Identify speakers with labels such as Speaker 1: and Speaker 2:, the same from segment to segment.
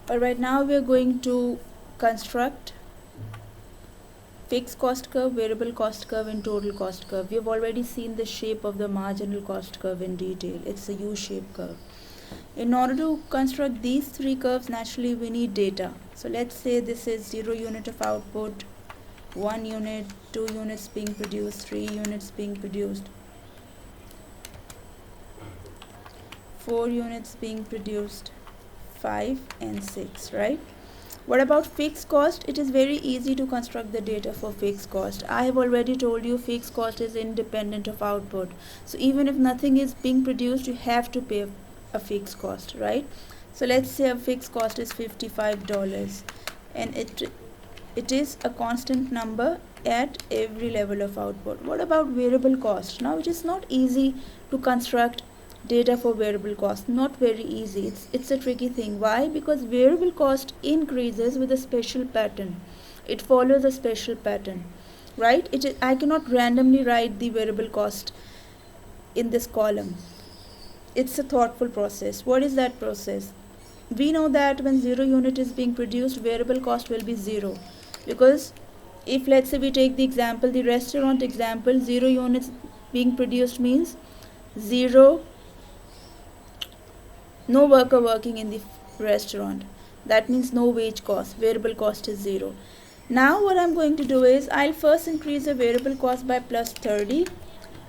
Speaker 1: Alright, now we are going to construct fixed cost curve, variable cost curve, and total cost curve. We have already seen the shape of the marginal cost curve in detail. It's a U-shaped curve. In order to construct these three curves, naturally we need data. So let's say this is 0 unit of output, 1 unit, 2 units being produced, 3 units being produced, 4 units being produced, 5 and 6, right? What about fixed cost? It is very easy to construct the data for fixed cost. I have already told you fixed cost is independent of output. So even if nothing is being produced, you have to pay a fixed cost, right? So let's say a fixed cost is $55 and it is a constant number at every level of output. What about variable cost? Now it is not easy to construct data for variable cost, not very easy. It's a tricky thing. Why? Because variable cost increases with a special pattern. It follows a special pattern, right? I cannot randomly write the variable cost in this column. It's a thoughtful process. What is that process? We know that when 0 unit is being produced, variable cost will be 0, because if let's say we take the example, the restaurant example, 0 units being produced means 0, no worker working in the restaurant. That means no wage cost, variable cost is 0. Now what I'm going to do is I'll first increase the variable cost by plus 30,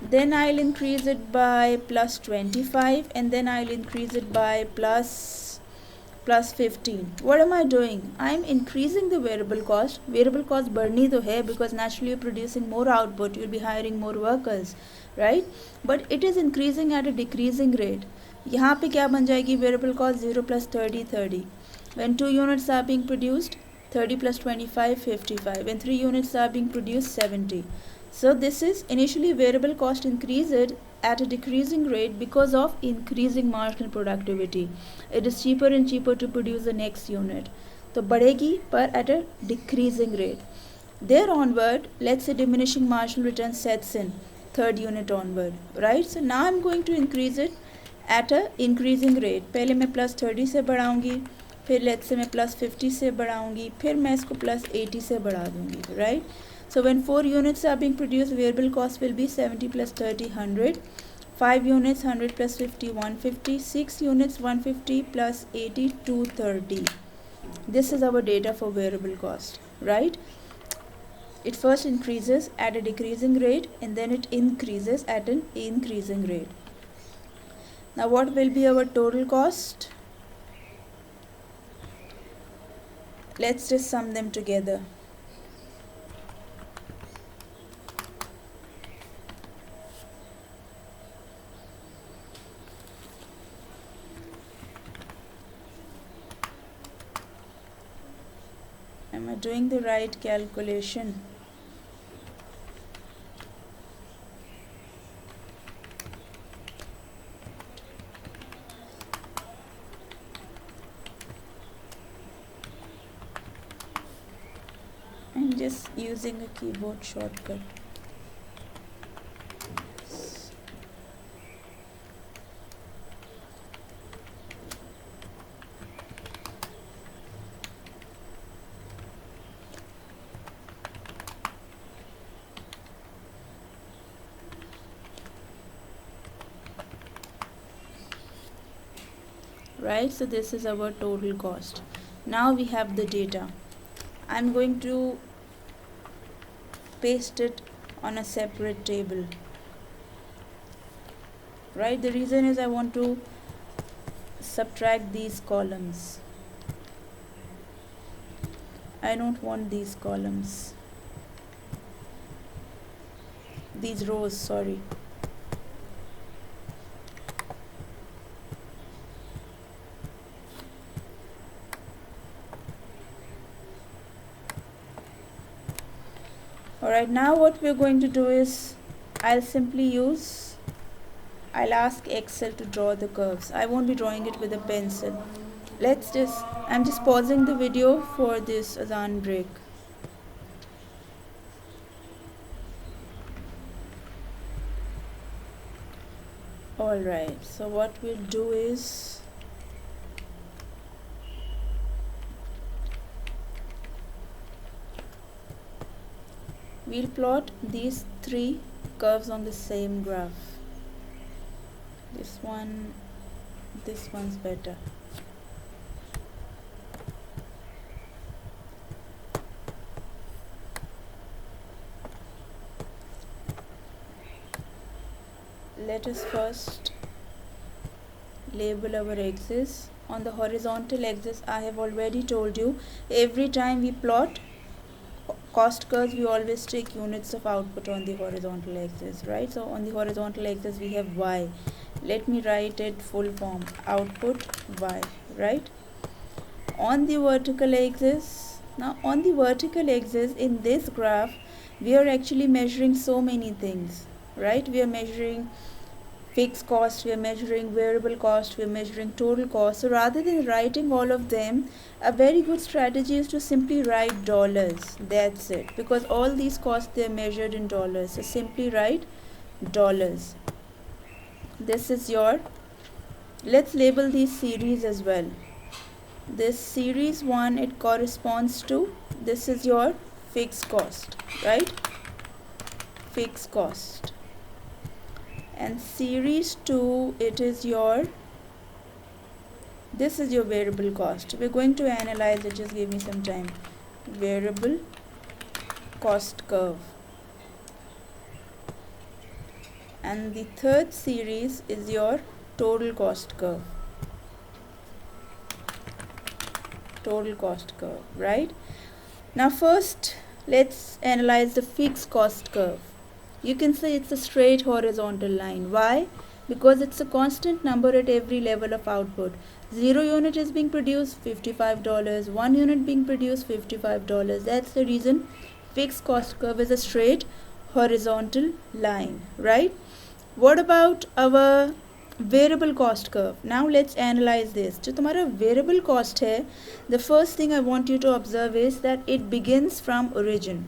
Speaker 1: then I'll increase it by plus 25, and then I'll increase it by plus 15. What am I doing? I'm increasing the variable cost. Variable cost बढ़नी तो है because naturally you're producing more output, you'll be hiring more workers, right? But it is increasing at a decreasing rate. यहाँ पे क्या बन जाएगी variable cost 0 plus 30 30. When 2 units are being produced, 30 plus 25 55. When 3 units are being produced, 70. So this is initially variable cost increased at a decreasing rate because of increasing marginal productivity. It is cheaper and cheaper to produce the next unit. तो बढ़ेगी पर at a decreasing rate. There onward, let's say diminishing marginal return sets in, third unit onward, right? So now I'm going to increase it at a increasing rate. पहले मैं plus 30 से बढ़ाऊँगी, फिर let's say मैं plus 50 से बढ़ाऊँगी, फिर मैं इसको plus 80 से बढ़ा दूँगी, right? So when 4 units are being produced, variable cost will be 70 plus 30, 100. 5 units, 100 plus 50, 150. 6 units, 150 plus 80, 230. This is our data for variable cost, right? It first increases at a decreasing rate and then it increases at an increasing rate. Now what will be our total cost? Let's just sum them together. Am I doing the right calculation? I'm just using a keyboard shortcut. Right, so this is our total cost. Now we have the data. I'm going to paste it on a separate table, right? The reason is I want to subtract these columns. I don't want these columns, these rows, sorry. Alright, now what we're going to do is I'll ask Excel to draw the curves. I won't be drawing it with a pencil. I'm just pausing the video for this Azan break. Alright, so what we'll do is we'll plot these three curves on the same graph. This one's better. Let us first label our axis. On the horizontal axis, I have already told you, every time we plot cost curves, we always take units of output on the horizontal axis, right? So on the horizontal axis we have y. Let me write it full form, output y, right? On the vertical axis, now on the vertical axis in this graph, we are actually measuring so many things, right? We are measuring fixed cost, we are measuring variable cost, we are measuring total cost. So rather than writing all of them, a very good strategy is to simply write dollars. That's it, because all these costs, they are measured in dollars. So simply write dollars. This is your, let's label these series as well. This series 1, it corresponds to, this is your fixed cost, right? Fixed cost. And series 2, it is your, this is your variable cost. We're going to analyze it, just give me some time. Variable cost curve. And the third series is your total cost curve. Total cost curve, right? Now first, let's analyze the fixed cost curve. You can say it's a straight horizontal line. Why? Because it's a constant number at every level of output. 0 unit is being produced, $55. 1 unit being produced, $55. That's the reason fixed cost curve is a straight horizontal line, right? What about our variable cost curve? Now let's analyze this. जो तुम्हारा variable cost है, the first thing I want you to observe is that it begins from origin.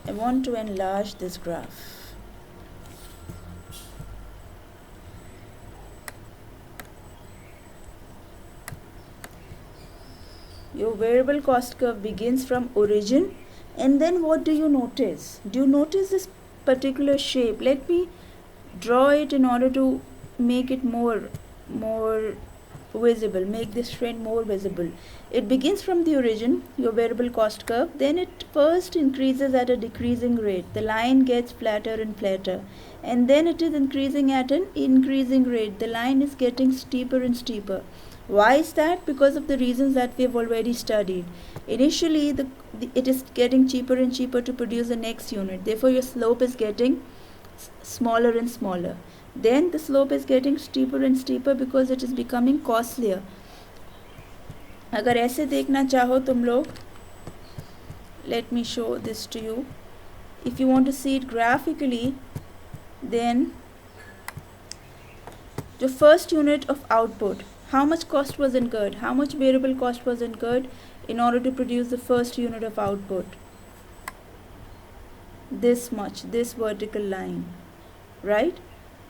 Speaker 1: I want to enlarge this graph. Your variable cost curve begins from origin, and then what do you notice? Do you notice this particular shape? Let me draw it in order to make it more visible, make this trend more visible. It begins from the origin, your variable cost curve, then it first increases at a decreasing rate. The line gets flatter and flatter, and then it is increasing at an increasing rate. The line is getting steeper and steeper. Why is that? Because of the reasons that we have already studied. Initially, it is getting cheaper and cheaper to produce the next unit. Therefore, your slope is getting smaller and smaller. Then the slope is getting steeper and steeper because it is becoming costlier. अगर ऐसे देखना चाहो तुम लोग, let me show this to you. If you want to see it graphically, then the first unit of output, how much cost was incurred, how much variable cost was incurred in order to produce the first unit of output? This much, this vertical line, right?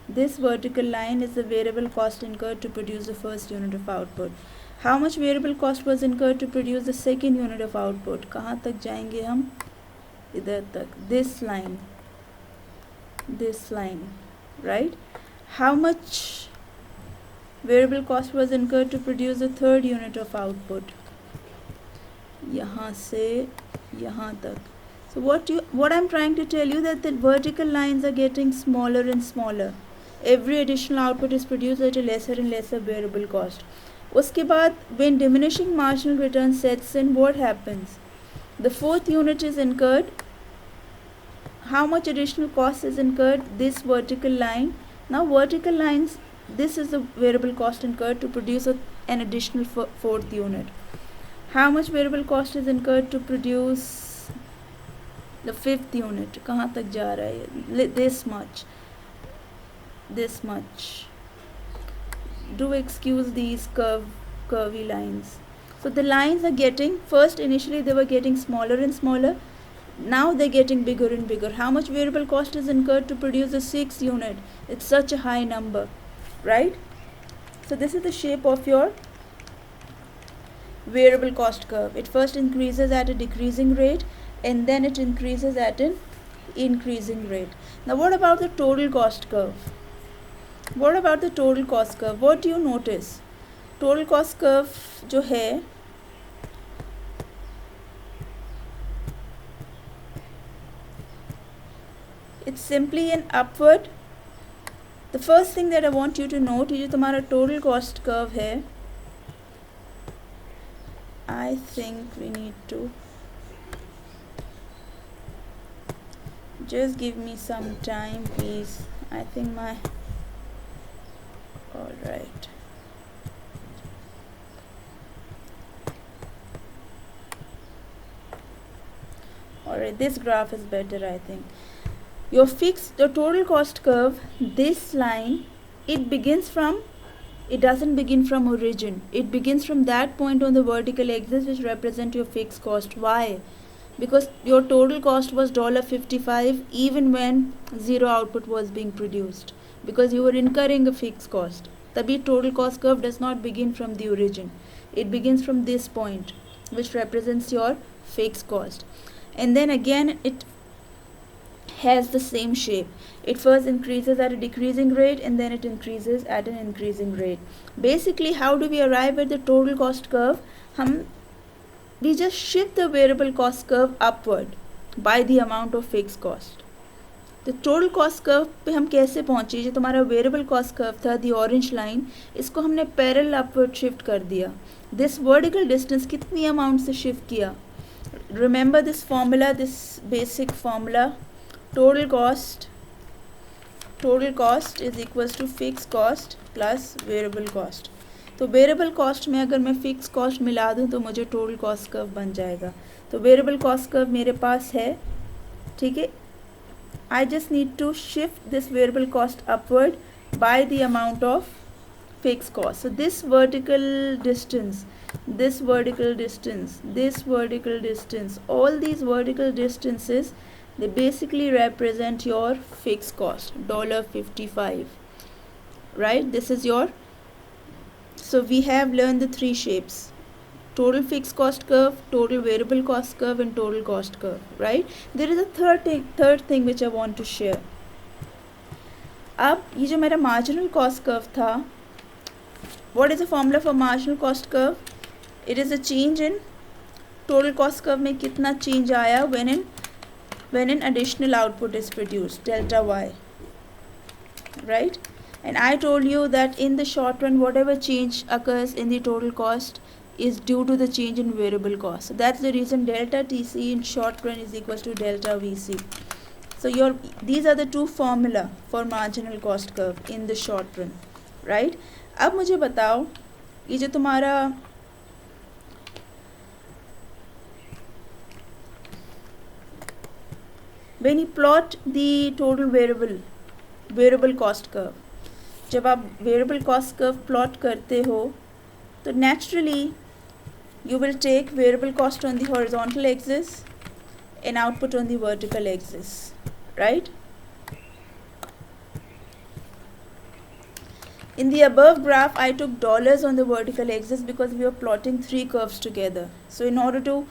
Speaker 1: This vertical line is the variable cost incurred to produce the first unit of output. How much variable cost was incurred to produce the second unit of output? कहाँ तक जाएंगे हम? इधर तक. This line, right? How much variable cost was incurred to produce the third unit of output? यहाँ से यहाँ तक. So what I'm trying to tell you that the vertical lines are getting smaller and smaller. Every additional output is produced at a lesser and lesser variable cost. उसके बाद when diminishing marginal return sets in, what happens? The fourth unit is incurred. How much additional cost is incurred? This vertical line. Now vertical lines, this is the variable cost incurred to produce an additional fourth unit. How much variable cost is incurred to produce the fifth unit? कहाँ तक जा रहा है? This much. Do excuse these curvy lines. So the lines are getting, first initially they were getting smaller and smaller. Now they're getting bigger and bigger. How much variable cost is incurred to produce a 6 unit? It's such a high number, right? So this is the shape of your variable cost curve. It first increases at a decreasing rate and then it increases at an increasing rate. Now what about the total cost curve? What about the total cost curve? What do you notice? Total cost curve जो है it's simply an upward. The first thing that I want you to note ये जो तुम्हारा total cost curve है, I think we need to just give me some time please. I think my alright. Alright, this graph is better I think. Your total cost curve, this line, it doesn't begin from origin. It begins from that point on the vertical axis which represent your fixed cost. Why? Because your total cost was $55 even when zero output was being produced. Because you were incurring a fixed cost. Tabhi total cost curve does not begin from the origin. It begins from this point which represents your fixed cost. And then again it has the same shape. It first increases at a decreasing rate and then it increases at an increasing rate. Basically, how do we arrive at the total cost curve? We just shift the variable cost curve upward by the amount of fixed cost. तो total cost curve पे हम कैसे पहुँचे? जो तुम्हारा variable cost curve था, the orange line, इसको हमने पैरेलल अपवर्ड शिफ्ट कर दिया. दिस वर्टिकल डिस्टेंस कितनी अमाउंट से शिफ्ट किया? Remember this formula, this basic formula, total cost is equals to fixed cost plus variable cost. तो वेरिएबल कॉस्ट में अगर मैं फिक्स कॉस्ट मिला दूं तो मुझे टोटल कॉस्ट कर्व बन जाएगा. तो वेरिएबल कॉस्ट कर्व मेरे पास है, ठीक है. I just need to shift this variable cost upward by the amount of fix cost. So this vertical distance, this vertical distance, all these vertical distances, they basically represent your fixed cost, $55, right? This is your, so we have learned the three shapes: total fixed cost curve, total variable cost curve and total cost curve, right? There is a third thing which I want to share. अब ये जो मेरा marginal cost curve था, what is the formula for marginal cost curve? It is a change in total cost curve में कितना change आया when an additional output is produced, delta y, right? And I told you that in the short run whatever change occurs in the total cost is due to the change in variable cost. So that's the reason delta TC in short run is equals to delta VC. So these are the two formula for marginal cost curve in the short run, right? अब मुझे बताओ, ये जो तुम्हारा when you plot the total variable cost curve, जब आप variable cost curve plot करते हो तो naturally you will take variable cost on the horizontal axis and output on the vertical axis, right? In the above graph I took dollars on the vertical axis because we were plotting three curves together. So in order to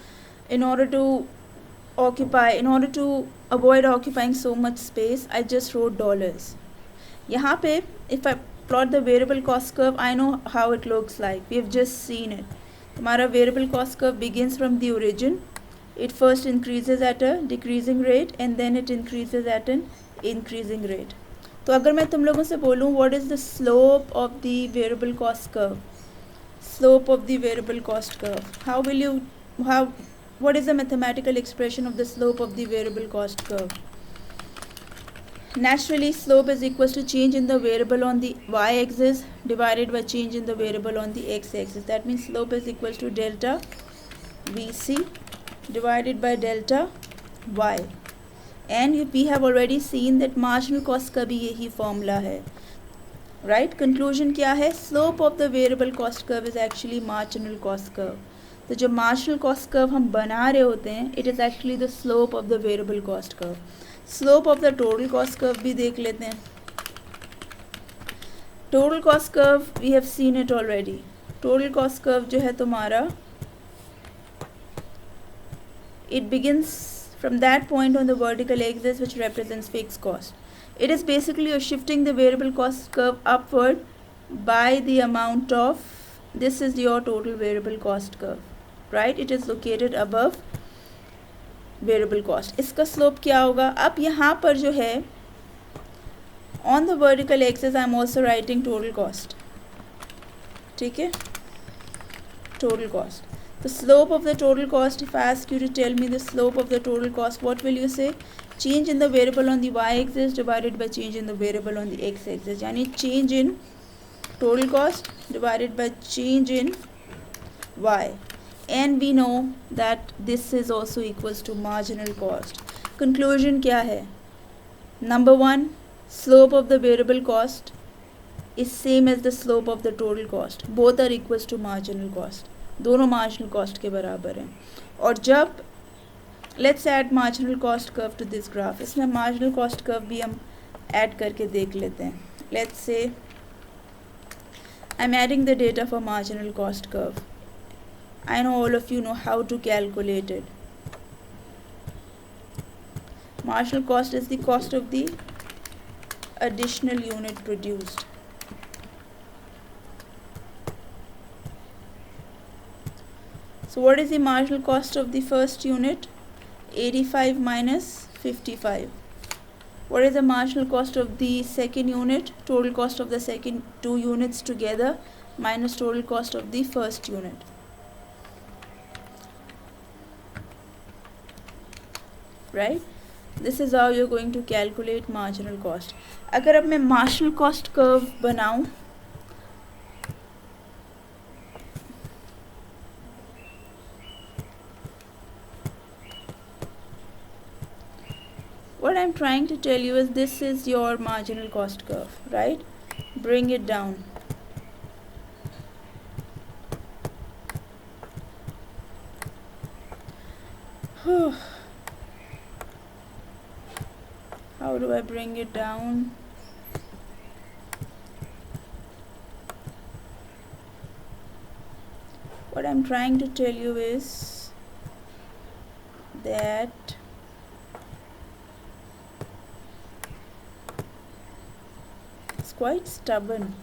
Speaker 1: avoid occupying so much space, I just wrote dollars. यहाँ पे if I plot the variable cost curve, I know how it looks like. We have just seen it. हमारा variable cost curve begins from the origin. It first increases at a decreasing rate and then it increases at an increasing rate. तो अगर मैं तुम लोगों से बोलूँ what is the slope of the variable cost curve? Slope of the variable cost curve. What is the mathematical expression of the slope of the variable cost curve? Naturally, slope is equals to change in the variable on the y-axis divided by change in the variable on the x-axis. That means slope is equals to delta VC divided by delta y. And we have already seen that marginal cost का भी यही formula है. Right? Conclusion क्या है? Slope of the variable cost curve is actually marginal cost curve. तो जो marginal cost curve हम बना रहे होते हैं, it is actually the slope of the variable cost curve. Slope of the total cost curve भी देख लेते हैं. Total cost curve we have seen it already. Total cost curve जो है तुम्हारा, it begins from that point on the vertical axis which represents fixed cost. It is basically you're shifting the variable cost curve upward by the amount of, this is your total variable cost curve, right? It is located above variable cost. इसका slope क्या होगा? अब यहाँ पर जो है on the vertical axis I am also writing total cost. ठीक है, total cost. The slope of the total cost, if I ask you to tell me the slope of the total cost, what will you say? Change in the variable on the y-axis divided by change in the variable on the x-axis. यानी change in total cost divided by change in y. And we know that this is also equals to marginal cost. Conclusion क्या है? Number one, slope of the variable cost is same as the slope of the total cost. Both are equals to marginal cost. दोनों marginal cost के बराबर हैं. और जब let's add marginal cost curve to this graph, इसमें marginal cost curve भी हम add करके देख लेते हैं. Let's say I am adding the data for marginal cost curve. I know all of you know how to calculate it. Marginal cost is the cost of the additional unit produced. So what is the marginal cost of the first unit? 85 minus 55. What is the marginal cost of the second unit? Total cost of the second two units together minus total cost of the first unit. Right? This is how you're going to calculate marginal cost. अगर अब मैं marginal cost curve बनाऊं, what I'm trying to tell you is this is your marginal cost curve, right? Bring it down. How do I bring it down? What I'm trying to tell you is that it's quite stubborn.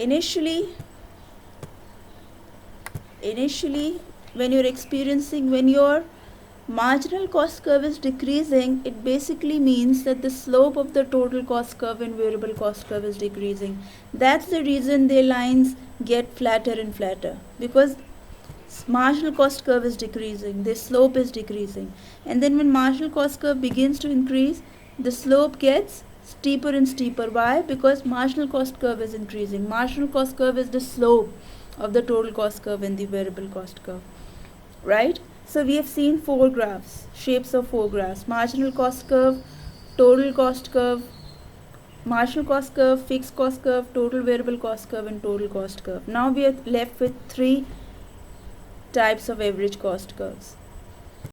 Speaker 1: Initially when your marginal cost curve is decreasing, it basically means that the slope of the total cost curve and variable cost curve is decreasing. That's the reason their lines get flatter and flatter, because marginal cost curve is decreasing, the slope is decreasing. And then when marginal cost curve begins to increase, the slope gets steeper and steeper. Why? Because marginal cost curve is increasing. Marginal cost curve is the slope of the total cost curve and the variable cost curve, right? So we have seen four graphs, shapes of four graphs: marginal cost curve, total cost curve, marginal cost curve, fixed cost curve, total variable cost curve, and total cost curve. Now we are left with three types of average cost curves.